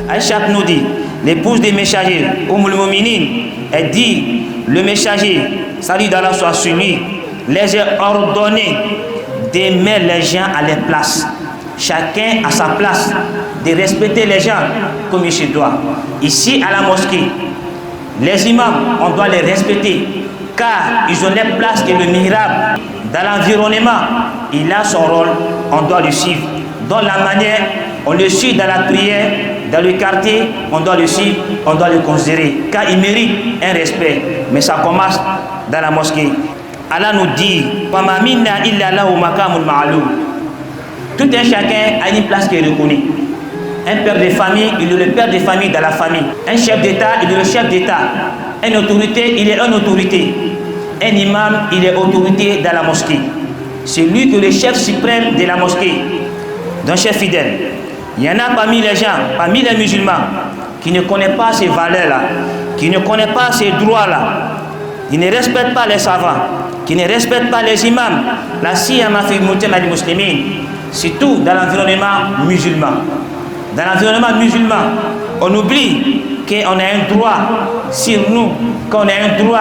Aïcha nous dit, l'épouse des messagers, Ummul Mu'minin, elle dit, le messager, salut d'Allah soit sur lui, les a ordonné de mettre les gens à leur place. Chacun à sa place, de respecter les gens comme il se doit. Ici à la mosquée, les imams, on doit les respecter car ils ont leur place que le mihrab. Dans l'environnement, il a son rôle, on doit le suivre. Dans la manière, on le suit dans la prière, dans le quartier, on doit le suivre, on doit le considérer car il mérite un respect. Mais ça commence dans la mosquée. Allah nous dit, tout un chacun a une place qui est reconnue. Un père de famille, il est le père de famille dans la famille. Un chef d'État, il est le chef d'État. Une autorité, il est une autorité. Un imam, il est autorité dans la mosquée. C'est lui que le chef suprême de la mosquée. Donc, chef fidèle, il y en a parmi les gens, parmi les musulmans, qui ne connaissent pas ces valeurs-là, qui ne connaissent pas ces droits-là, qui ne respectent pas les savants, qui ne respectent pas les imams, la siyama fi mujtama al-muslimin, surtout dans l'environnement musulman. Dans l'environnement musulman, on oublie qu'on a un droit sur nous, qu'on a un droit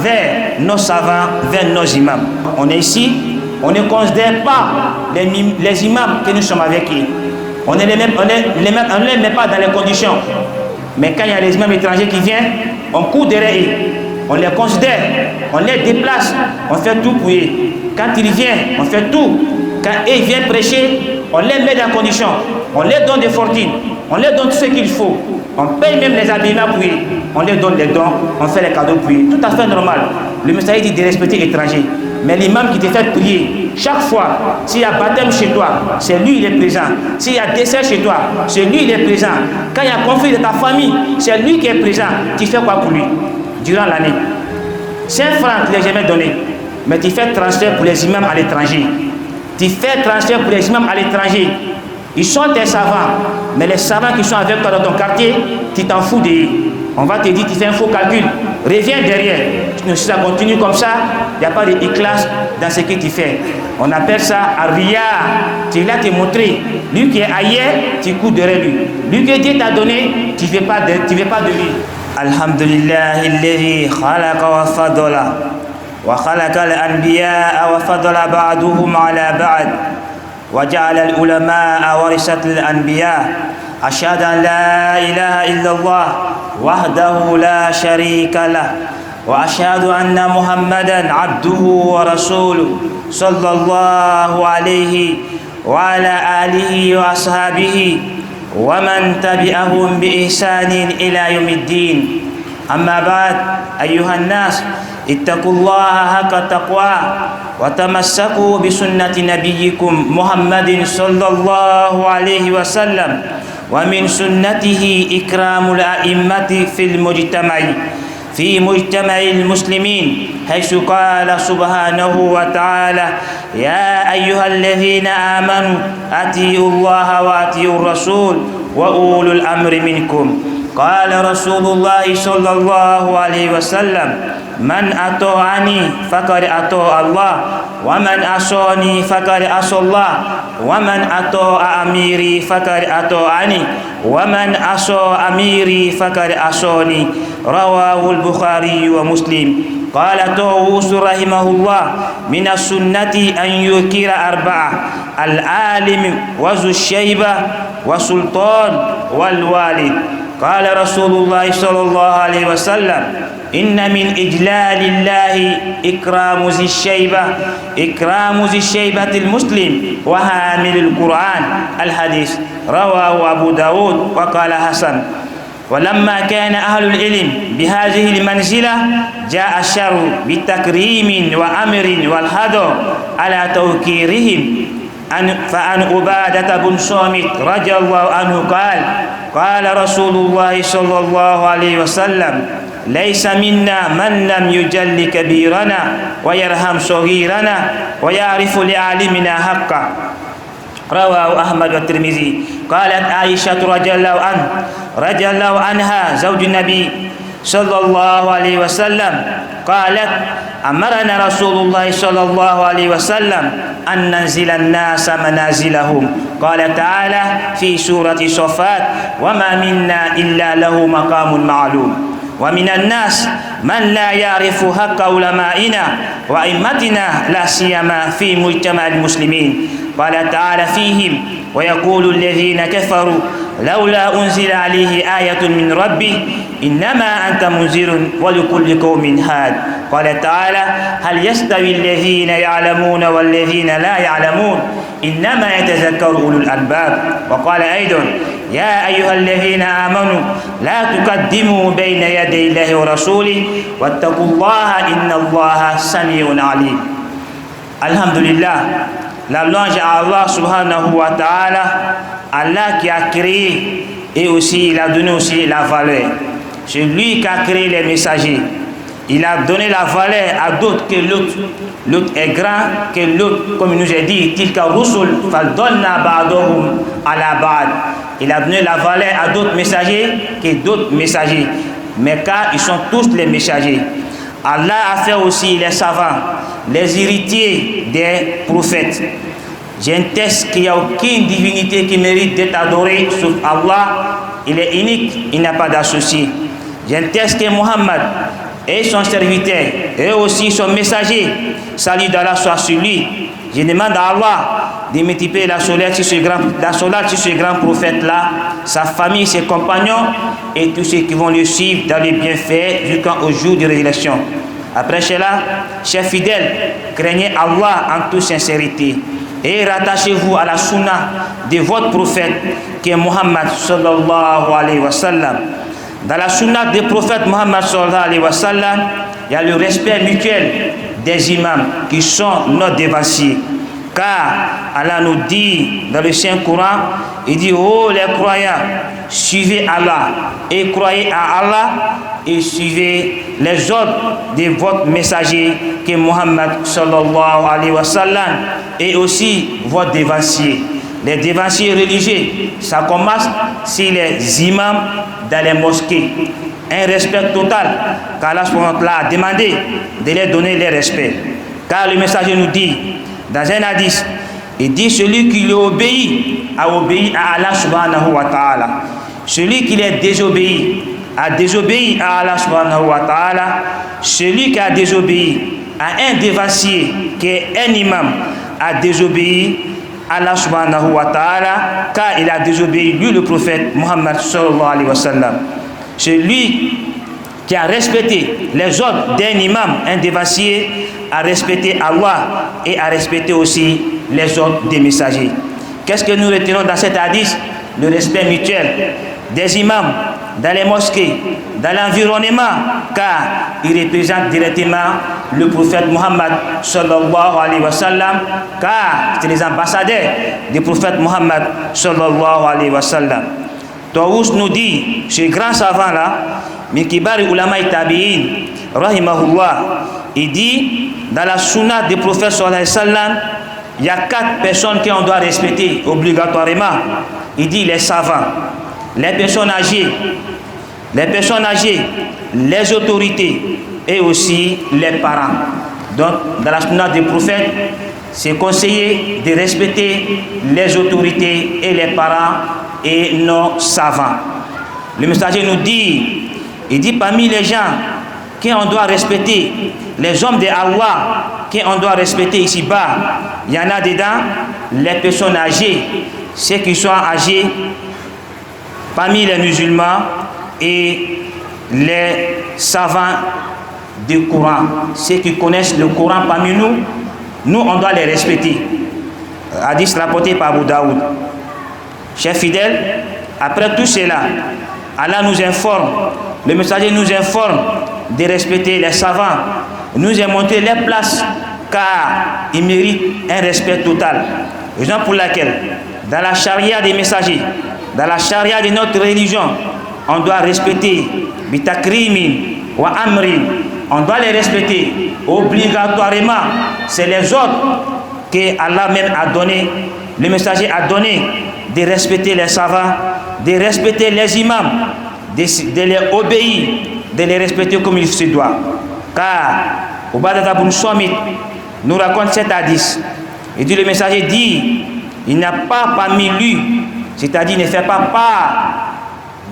vers nos savants, vers nos imams. On est ici, on ne considère pas les imams que nous sommes avec eux. On ne les met pas dans les conditions. Mais quand il y a les imams étrangers qui viennent, on court derrière eux. On les considère, on les déplace, on fait tout pour eux. Quand ils viennent, on fait tout. Quand ils viennent prêcher, on les met dans les conditions. On les donne des fortunes, on les donne tout ce qu'il faut. On paye même les habillements pour eux. On les donne les dons, on fait les cadeaux pour eux. Tout à fait normal. Le messager dit de respecter l'étranger. Mais l'imam qui te fait prier, chaque fois, s'il y a baptême chez toi, c'est lui il est présent. S'il y a décès chez toi, c'est lui il est présent. Quand il y a conflit de ta famille, c'est lui qui est présent. Tu fais quoi pour lui durant l'année? 5 francs, tu ne l'as jamais donné. Mais tu fais transfert pour les imams à l'étranger. Tu fais transfert pour les imams à l'étranger. Ils sont tes savants, mais les savants qui sont avec toi dans ton quartier, tu t'en fous d'eux. On va te dire, tu fais un faux calcul, reviens derrière. Si ça continue comme ça, il n'y a pas d'éclat dans ce que tu fais. On appelle ça Aria. Tu es là te montrer. Lui qui est ailleurs, tu cours derrière lui. Lui que Dieu t'a donné, tu ne veux pas de lui. Alhamdulillah, alladhi khalaqa wa fadala. وخلق الأنبياء وفضل بعضهم على بعض وجعل العلماء ورثة الأنبياء أشهد أن لا إله إلا الله وحده لا شريك له وأشهد أن محمدا عبده ورسوله صلى الله عليه وعلى آله وأصحابه ومن تبعهم بإحسان إلى يوم الدين. أما بعد أيها الناس اتقوا الله حق تقواه وتمسكوا بسنة نبيكم محمد صلى الله عليه وسلم ومن سنته إكرام الأئمة في مجتمع المسلمين حيث قال سبحانه وتعالى يا أيها الذين آمنوا أطيعوا الله وأطيعوا الرسول وأولو الأمر منكم. قال رسول الله صلى الله عليه وسلم من أطاعني فقد أطاع الله ومن عصاني فقد عصى الله ومن أطاع أميري فقد أطاعني ومن عصى أميري فقد عصاني. رواه البخاري ومسلم. قال طاووس رحمه الله من السنة أن يذكر 4: العالم وذو الشيبة والسلطان والوالد. قال رسول الله صلى الله عليه وسلم إن من إجلال الله إكرام ذي الشيبة المسلم وحامل القرآن. الحديث رواه أبو داود وقال حسن. ولما كان أهل العلم بهذه المنزلة جاء الشرع بتكريم وأمر والحظر على توقيرهم. فعن عبادة بن صامت رضي الله عنه قال قال رسول الله صلى الله عليه وسلم ليس منا من لم يجل كبيرنا ويرحم صغيرنا ويعرف لعالمنا حقه. رواه أحمد والترمذي. قالت عائشة رضي الله عنها زوج النبي صلى الله عليه وسلم قالت أمرنا رسول الله صلى الله عليه وسلم أن ننزل الناس منازلهم. قال تعالى في سورة الصفات: وما منا إلا له مقام معلوم. ومن الناس من لا يعرف حق علمائنا وأئمتنا لا سيما في مجتمع المسلمين. قال تعالى فيهم: ويقول الذين كفروا لولا أنزل عليه آية من ربه إنما أنت منذر ولكل قوم هاد. قال تعالى: هل يستوي الذين يعلمون والذين لا يعلمون إنما يتذكر أولو الألباب. وقال أيضا: يا أيها الذين آمنوا لا تقدموا بين يدي الله ورسوله واتقوا الله إن الله سميع عليم. الحمد لله, la louange à Allah subhanahu wa ta'ala, Allah qui a créé et aussi il a donné aussi la valeur. C'est lui qui a créé les messagers. Il a donné la valeur à d'autres que l'autre. L'autre est grand que l'autre, comme il nous a dit, tilka rusul fadolna ba'dahum ala ba'd. Il a donné la valeur à d'autres messagers que d'autres messagers. Mais car ils sont tous les messagers. Allah a fait aussi les savants, les héritiers des prophètes. J'ai un test qu'il n'y a aucune divinité qui mérite d'être adorée sauf Allah. Il est unique, il n'a pas d'associé. J'ai un test que Muhammad et son serviteur et aussi son messager, salut d'Allah soit sur lui. Je demande à Allah de multiplier la soleil sur ce grand prophète-là, sa famille, ses compagnons et tous ceux qui vont le suivre dans les bienfaits jusqu'au jour de résurrection. Après cela, chers fidèles, craignez Allah en toute sincérité et rattachez-vous à la sunna de votre prophète qui est Muhammad sallallahu alayhi wa sallam. Dans la sunna du prophète Muhammad sallallahu alayhi wa sallam, il y a le respect mutuel des imams qui sont nos devanciers. Car Allah nous dit dans le Saint-Coran, il dit: oh les croyants, suivez Allah et croyez à Allah et suivez les ordres de votre messager qui est Muhammad sallallahu alayhi wa sallam et aussi votre devancier. Les devanciers religieux, ça commence sur les imams dans les mosquées. Un respect total, car Allah a demandé de les donner les respects. Car le messager nous dit, dans un hadith, il dit: celui qui lui obéit a obéi à Allah subhanahu wa ta'ala. Celui qui les désobéit a désobéi à Allah subhanahu wa ta'ala. Celui qui a désobéi à un devancier qui est un imam a désobéi à Allah subhanahu wa ta'ala, car il a désobéi lui le prophète Muhammad sallallahu alayhi wa sallam. Celui qui a respecté les ordres d'un imam, un devancier, a respecté Allah et a respecté aussi les ordres des messagers. Qu'est-ce que nous retenons dans cet hadith? Le respect mutuel des imams dans les mosquées, dans l'environnement, car ils représentent directement le prophète Muhammad sallallahu alayhi wa sallam, car c'est les ambassadeurs du prophète Muhammad sallallahu alayhi wa sallam. Taous nous dit, ce grand savant là, Mikibari ulama tabi'in, rahimahullah, il dit dans la sunna du prophète sallallahu alayhi wa sallam, il y a 4 personnes qu'on doit respecter obligatoirement. Il dit les savants, les personnes âgées, les autorités et aussi les parents. Donc, dans la sunna du prophète, c'est conseillé de respecter les autorités et les parents et nos savants. Le messager nous dit, il dit parmi les gens qu'on doit respecter, les hommes de Allah qu'on doit respecter ici-bas, il y en a dedans les personnes âgées, ceux qui sont âgés parmi les musulmans et les savants du Coran, ceux qui connaissent le Coran parmi nous, on doit les respecter. Hadith rapporté par Abu Daoud. Chers fidèles, après tout cela, Allah nous informe, le messager nous informe de respecter les savants, nous a montré les places car ils méritent un respect total. Raison pour laquelle, dans la charia des messagers, dans la charia de notre religion, on doit respecter bitakrimin wa amrin, on doit les respecter obligatoirement. C'est les ordres que Allah même a donné, le messager a donné, de respecter les savants, de respecter les imams, de les obéir, de les respecter comme il se doit. Car Ubadah ibn Samit nous raconte cet hadith. Et dit, le messager dit, il n'a pas parmi lui, c'est-à-dire ne fait pas part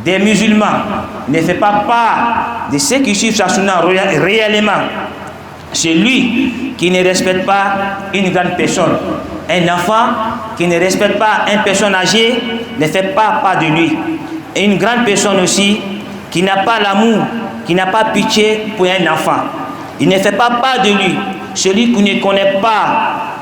des musulmans, ne fait pas part de ceux qui suivent sa sunna réellement. C'est lui qui ne respecte pas une grande personne. Un enfant qui ne respecte pas une personne âgée ne fait pas part de lui. Et une grande personne aussi qui n'a pas l'amour, qui n'a pas pitié pour un enfant. Il ne fait pas part de lui. Celui qui ne connaît pas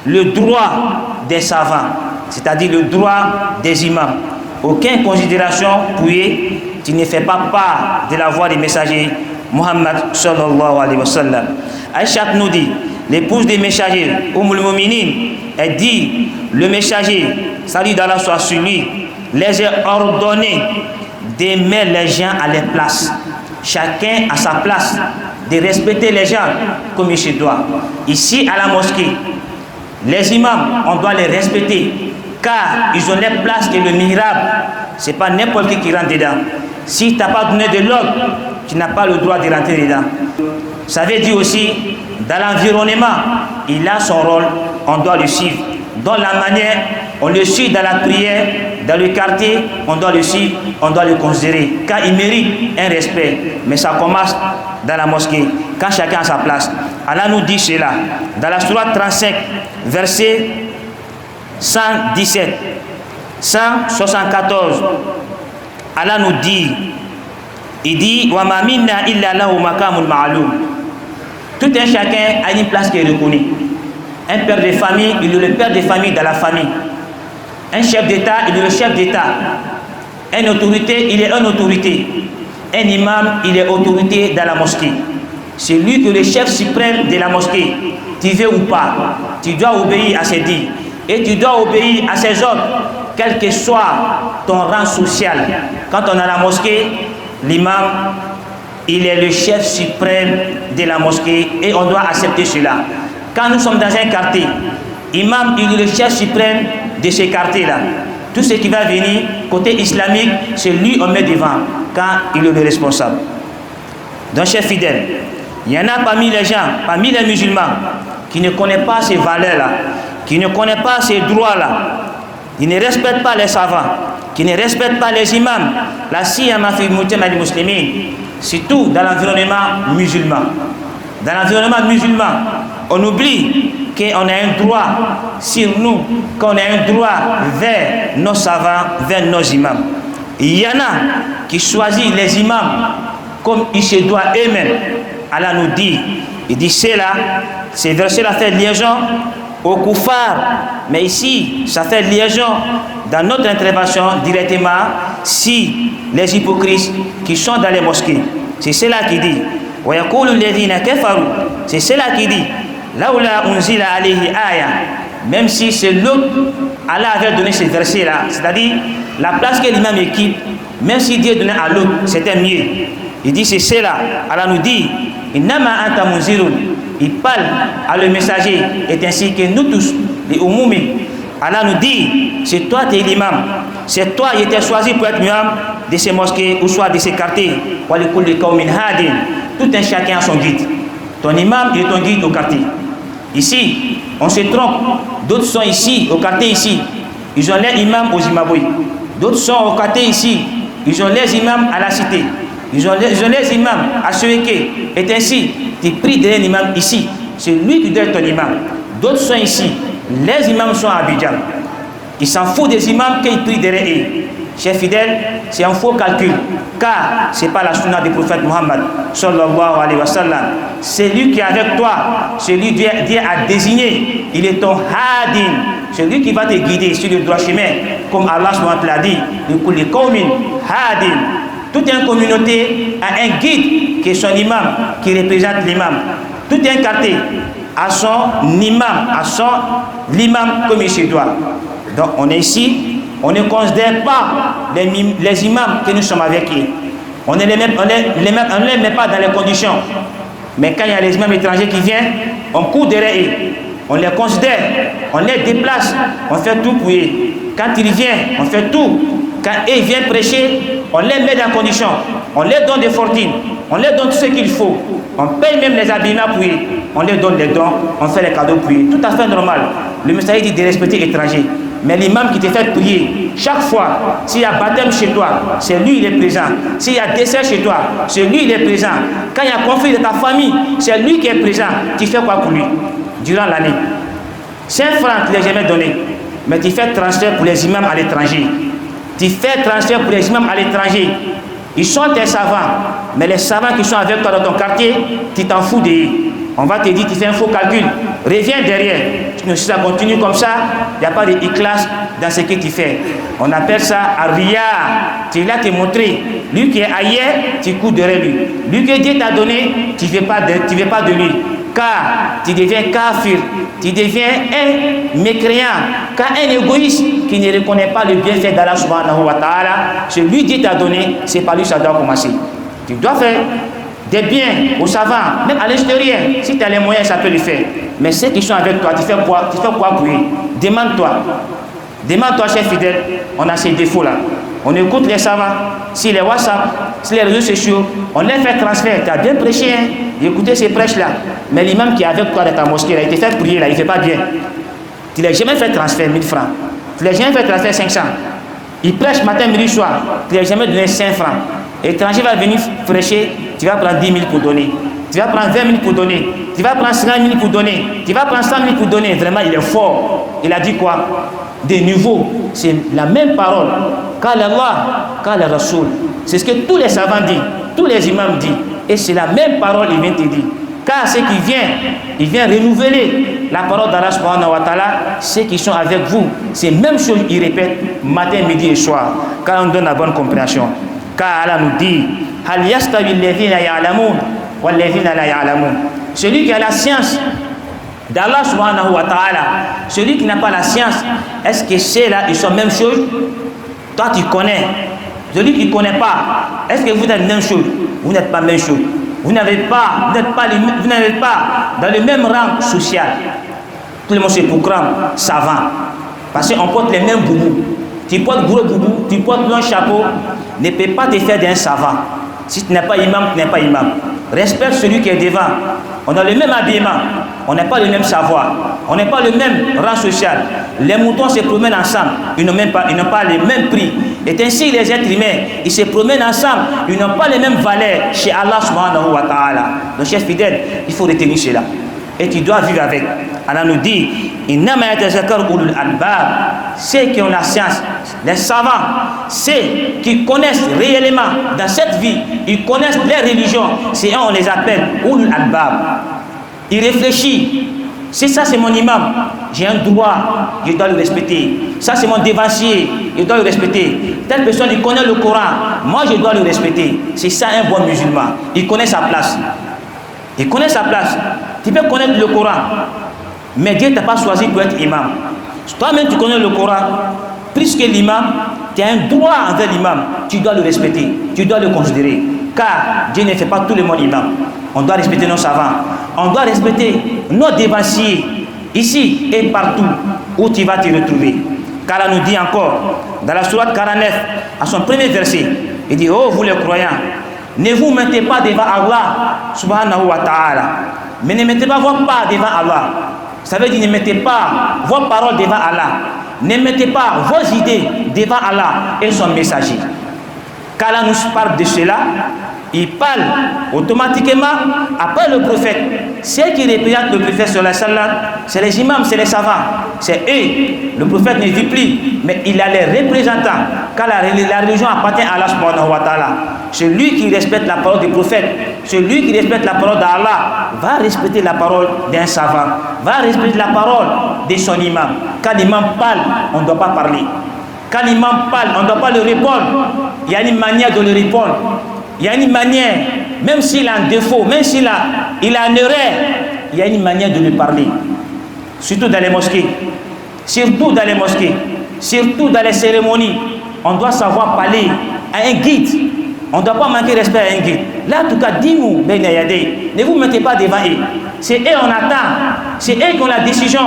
le droit des savants, c'est-à-dire le droit des imams. Aucune considération pour eux, tu ne fais pas part de la voix des messagers Muhammad sallallahu alayhi wa sallam. Aïcha nous dit, l'épouse des messagers, Ummul Mu'minin, elle dit, le messager, salut d'Allah soit sur lui, les a ordonné de mettre les gens à leur place. Chacun à sa place, de respecter les gens comme il se doit. Ici à la mosquée, les imams, on doit les respecter, car ils ont les places que le mihrab. Ce n'est pas n'importe qui rentre dedans. Si tu n'as pas donné de l'ordre, tu n'as pas le droit de rentrer dedans. Ça veut dire aussi, dans l'environnement, il a son rôle, on doit le suivre. Dans la manière, on le suit dans la prière, dans le quartier, on doit le suivre, on doit le considérer, car il mérite un respect. Mais ça commence dans la mosquée, quand chacun a sa place. Allah nous dit cela, dans la sourate 35, verset 117, 174, Allah nous dit, il dit, wa ma minna illa lahu maqamul ma'lum. Tout un chacun a une place qui est reconnue. Un père de famille, il est le père de famille dans la famille. Un chef d'État, il est le chef d'État. Une autorité, il est une autorité. Un imam, il est autorité dans la mosquée. C'est lui qui est le chef suprême de la mosquée. Tu veux ou pas, tu dois obéir à ses dires. Et tu dois obéir à ses ordres, quel que soit ton rang social. Quand on est à la mosquée, l'imam, il est le chef suprême de la mosquée et on doit accepter cela. Quand nous sommes dans un quartier, imam, il est le chef suprême de ce quartier-là. Tout ce qui va venir, côté islamique, c'est lui on met devant, quand il est le responsable. Donc, chers fidèles, il y en a parmi les gens, parmi les musulmans, qui ne connaissent pas ces valeurs-là, qui ne connaissent pas ces droits-là, qui ne respectent pas les savants, qui ne respectent pas les imams, la siyama fi mujtama al-muslimin, surtout dans l'environnement musulman. Dans l'environnement musulman, on oublie qu'on a un droit sur nous, qu'on a un droit vers nos savants, vers nos imams. Il y en a qui choisissent les imams comme ils se doivent eux-mêmes. Allah nous dit, il dit cela, ces versets-là fait liaison au kuffar, mais ici, ça fait liaison dans notre intervention directement si les hypocrites qui sont dans les mosquées. C'est cela qui dit. C'est cela qui dit. Même si c'est l'autre, Allah avait donné ce verset-là, c'est-à-dire la place que l'imam équipe, même si Dieu donnait à l'autre, c'était mieux. Il dit c'est cela. Allah nous dit, il parle à le messager, et ainsi que nous tous, les umumi. Allah nous dit, c'est toi qui es l'imam, c'est toi qui étais choisi pour être imam de ces mosquées ou soit de ces quartiers. Tout un chacun a son guide. Ton imam est ton guide au quartier. Ici, on se trompe. D'autres sont ici, au quartier ici. Ils ont les imams aux Zimbabwe. D'autres sont au quartier ici. Ils ont les imams à la cité. Ils ont les imams à Suéké. Et ainsi, tu pries derrière l'imam ici. C'est lui qui doit être ton imam. D'autres sont ici. Les imams sont à Abidjan. Ils s'en foutent des imams qu'ils prient derrière eux. Chers fidèles, c'est un faux calcul. Car ce n'est pas la sunna du prophète Muhammad sallallahu alayhi wa sallam. C'est lui qui est avec toi. C'est lui Dieu a désigné. Il est ton hadin. C'est lui qui va te guider sur le droit chemin. Comme Allah l'a dit. Toute une communauté a un guide qui est son imam, qui représente l'imam. Tout un quartier a son imam, l'imam comme il se doit. Donc on est ici, on ne considère pas les imams que nous sommes avec eux. On ne les met pas dans les conditions. Mais quand il y a les imams étrangers qui viennent, on court derrière eux. On les considère, on les déplace, on fait tout pour eux. Quand ils viennent, on fait tout. Quand ils viennent prêcher, on les met dans les conditions. On les donne des fortunes. On leur donne tout ce qu'il faut. On paye même les habillements pour eux. On leur donne les dons, on fait les cadeaux pour eux. Tout à fait normal. Le messager dit de respecter l'étranger. Mais l'imam qui te fait prier, chaque fois, s'il y a baptême chez toi, c'est lui il est présent. S'il y a décès chez toi, c'est lui il est présent. Quand il y a conflit de ta famille, c'est lui qui est présent. Tu fais quoi pour lui durant l'année? 5 francs, tu ne l'as jamais donné. Mais tu fais transfert pour les imams à l'étranger. Tu fais transfert pour les imams à l'étranger. Ils sont tes savants. Mais les savants qui sont avec toi dans ton quartier, tu t'en fous d'eux. On va te dire, tu fais un faux calcul. Reviens derrière. Si ça continue comme ça, il n'y a pas d'éclat dans ce que tu fais. On appelle ça Aria. Tu es là te montrer. Lui qui est ailleurs, tu cours derrière lui. Lui que Dieu t'a donné, tu ne veux pas de lui. Car tu deviens kafir, tu deviens un mécréant, car un égoïste qui ne reconnaît pas le bienfait d'Allah subhanahu wa ta'ala, celui Dieu t'a donné, c'est par lui que ça doit commencer. Tu dois faire des biens aux savants, même à l'extérieur, si tu as les moyens, ça peut le faire. Mais ceux qui sont avec toi, tu fais quoi pour eux? Demande-toi, chef fidèle, on a ces défauts-là. On écoute les savants, si les WhatsApp, si les réseaux sociaux, on les fait transfert. Tu as bien prêché, hein, écoutez ces prêches-là. Mais l'imam qui est avec toi dans ta mosquée, là, il te fait prier, là, il ne fait pas bien. Tu ne l'as jamais fait transfert 1000 francs. Tu ne l'as jamais fait transfert 500. Il prêche matin, midi, soir. Tu ne l'as jamais donné 5 francs. L'étranger va venir prêcher, tu vas prendre 10 000 pour donner. Tu vas prendre 20 000 pour donner. Tu vas prendre 50 000 pour donner. Tu vas prendre 100 000 pour donner. Vraiment, il est fort. Il a dit quoi? De nouveau, c'est la même parole. Qu'Allah, qu'Allah Rasoul. C'est ce que tous les savants disent, tous les imams disent. Et c'est la même parole qu'il vient te dire. Car ceux qui viennent, il vient renouveler la parole d'Allah subhanahu wa ta'ala. Ceux qui sont avec vous, c'est la même chose, ils répètent matin, midi et soir. Car on donne la bonne compréhension. Car Allah nous dit, Hal yastawi alladhina ya'lamun walladhina la ya'lamun. Celui qui a la science d'Allah subhanahu wa ta'ala, celui qui n'a pas la science, est-ce que c'est là, ils sont même chose? Toi tu connais. Celui qui ne connaît pas, est-ce que vous êtes même chose? Vous n'êtes pas même chose. Vous n'êtes pas dans le même rang social. Tout le monde se proclame savant. Parce qu'on porte les mêmes boubous. Tu portes gros boubou, tu portes un chapeau, ne peut pas te faire d'un savant. Si tu n'es pas imam, tu n'es pas imam. Respecte celui qui est devant. On a le même habillement, on n'a pas le même savoir, on n'a pas le même rang social. Les moutons se promènent ensemble, ils n'ont pas le même prix. Et ainsi les êtres humains, ils se promènent ensemble, ils n'ont pas les mêmes valeurs chez Allah subhanahu wa ta'ala. Donc chers fidèles, il faut retenir cela. Et tu dois vivre avec. Allah nous dit, ceux qui ont la science, les savants, ceux qui connaissent réellement dans cette vie, ils connaissent les religions, c'est eux on les appelle ulul albab. Ils réfléchissent. Si ça c'est mon imam, j'ai un droit, je dois le respecter. Ça c'est mon dévancier, je dois le respecter. Telle personne il connaît le Coran, moi je dois le respecter. C'est ça un bon musulman. Il connaît sa place. Il connaît sa place. Tu peux connaître le Coran, mais Dieu ne t'a pas choisi pour être imam. Toi-même tu connais le Coran, plus que l'imam, tu as un droit envers l'imam. Tu dois le respecter, tu dois le considérer. Car Dieu ne fait pas tout le monde imam. On doit respecter nos savants, on doit respecter nos dévanciers, ici et partout où tu vas te retrouver. Car Allah nous dit encore, dans la sourate 49, à son premier verset, il dit, oh vous les croyants, ne vous mettez pas devant Allah subhanahu wa ta'ala, mais ne mettez pas vos pas devant Allah. Ça veut dire ne mettez pas vos paroles devant Allah, ne mettez pas vos idées devant Allah et son messager. Car Allah nous parle de cela, il parle automatiquement après le prophète. Ceux qui représentent le prophète sur la salle, c'est les imams, c'est les savants, c'est eux. Le prophète ne vit plus, mais il a les représentants. Car la religion appartient à Allah subhanahu wa ta'ala. Celui qui respecte la parole du prophète, celui qui respecte la parole d'Allah, va respecter la parole d'un savant, va respecter la parole de son imam. Quand l'imam parle, on ne doit pas parler. Quand l'imam parle, on ne doit pas le répondre. Il y a une manière de le répondre. Il y a une manière, même s'il a un défaut, même s'il a une erreur, il y a une manière de lui parler. Surtout dans les mosquées. Surtout dans les mosquées. Surtout dans les cérémonies. On doit savoir parler à un guide. On ne doit pas manquer respect à un guide. Là, en tout cas, dis-nous, ne vous mettez pas devant eux. C'est eux, on attend. C'est eux qui ont la décision.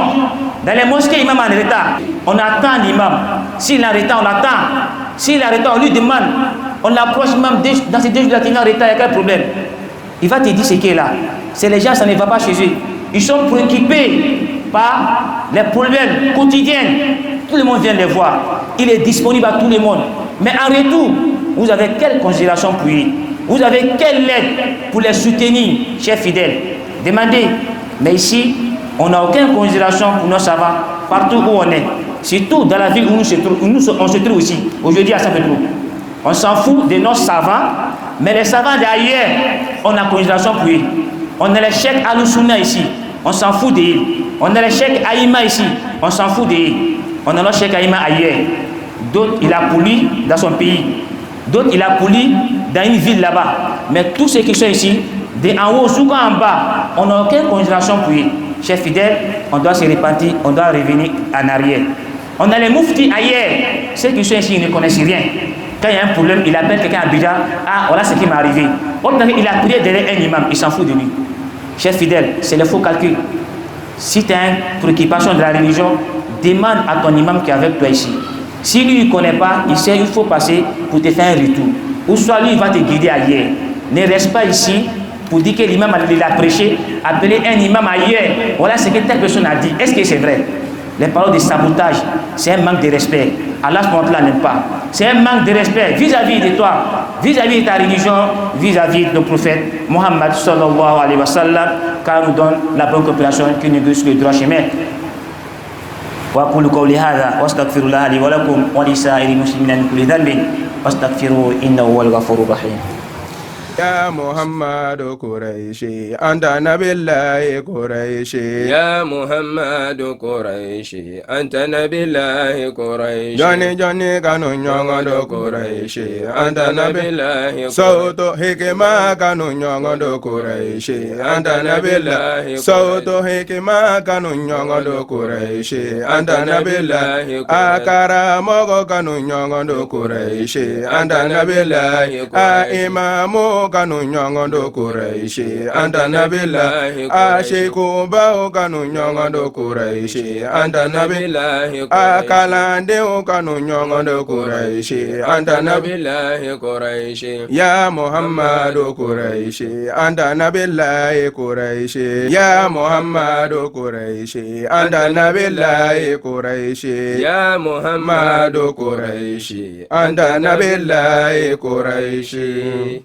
Dans les mosquées, l'imam en retard. On attend l'imam. S'il est en retard, on l'attend. S'il est en retard, on lui demande. On l'approche même dans ces 2 jours qu'il est en retard, il y a quel problème? Il va te dire ce qui est là. C'est les gens, ça ne va pas chez eux. Ils sont préoccupés par les problèmes quotidiens. Tout le monde vient les voir. Il est disponible à tout le monde. Mais en retour, vous avez quelle considération pour lui? Vous avez quelle aide pour les soutenir, chers fidèles? Demandez. Mais ici, on n'a aucune considération pour nos savants, partout où on est. Surtout dans la ville où on se trouve ici, aujourd'hui à Saint-Pétrou. On s'en fout de nos savants, mais les savants d'ailleurs, on a considération pour eux. On a les cheikhs Al-Sunna ici, on s'en fout d'eux. On a les cheikhs Aïma ici, on s'en fout d'eux. On a le cheikh Aïma ailleurs. D'autres, il a pour lui dans son pays. D'autres, il a pour lui dans une ville là-bas. Mais tous ceux qui sont ici, de en haut jusqu'en bas, on n'a aucune considération pour eux. Chers fidèles, on doit se repentir, on doit revenir en arrière. On a les mouftis ailleurs. Ceux qui sont ici, ils ne connaissent rien. Quand il y a un problème, il appelle quelqu'un à Abidjan. Ah, voilà ce qui m'est arrivé. Il a prié derrière un imam, il s'en fout de lui. Chers fidèles, c'est le faux calcul. Si tu as une préoccupation de la religion, demande à ton imam qui est avec toi ici. Si lui ne connaît pas, il sait qu'il faut passer pour te faire un retour. Ou soit lui, il va te guider ailleurs. Ne reste pas ici pour dire que l'imam a prêché, appeler un imam ailleurs. Voilà ce que telle personne a dit. Est-ce que c'est vrai? Les paroles de sabotage, c'est un manque de respect. Allah n'aime pas. C'est un manque de respect vis-à-vis de toi, vis-à-vis de ta religion, vis-à-vis de nos prophètes. Muhammad sallallahu alayhi wa sallam, car nous donne la bonne compréhension qui nous guide sur le droit chemin. وأقول قولي هذا وأستغفر الله لي ولكم ولسائر المسلمين من كل ذنب واستغفروه إنه هو الغفور الرحيم. يا محمد قريشي أنت نبي الله قريشي يا محمد قريشي أنت نبي الله قريشي جاني جاني كانوا نيونغ قريشي أنت نبي الله صوت حكمة كانوا نيونغ قريشي أنت نبي الله صوت حكمة كانوا نيونغ قريشي أنت نبي الله أكرا موغو كانوا نيونغ قريشي أنت نبي الله إمامو kanu nyongondo Quraishi anta nabillahi ashiku bao kanu nyongondo Quraishi anta nabillahi akalande kanu nyongondo Quraishi anta nabillahi Quraishi ya Muhammadu Quraishi anta nabillahi Quraishi ya Muhammadu Quraishi anta nabillahi Quraishi ya Muhammadu Quraishi anta nabillahi Quraishi.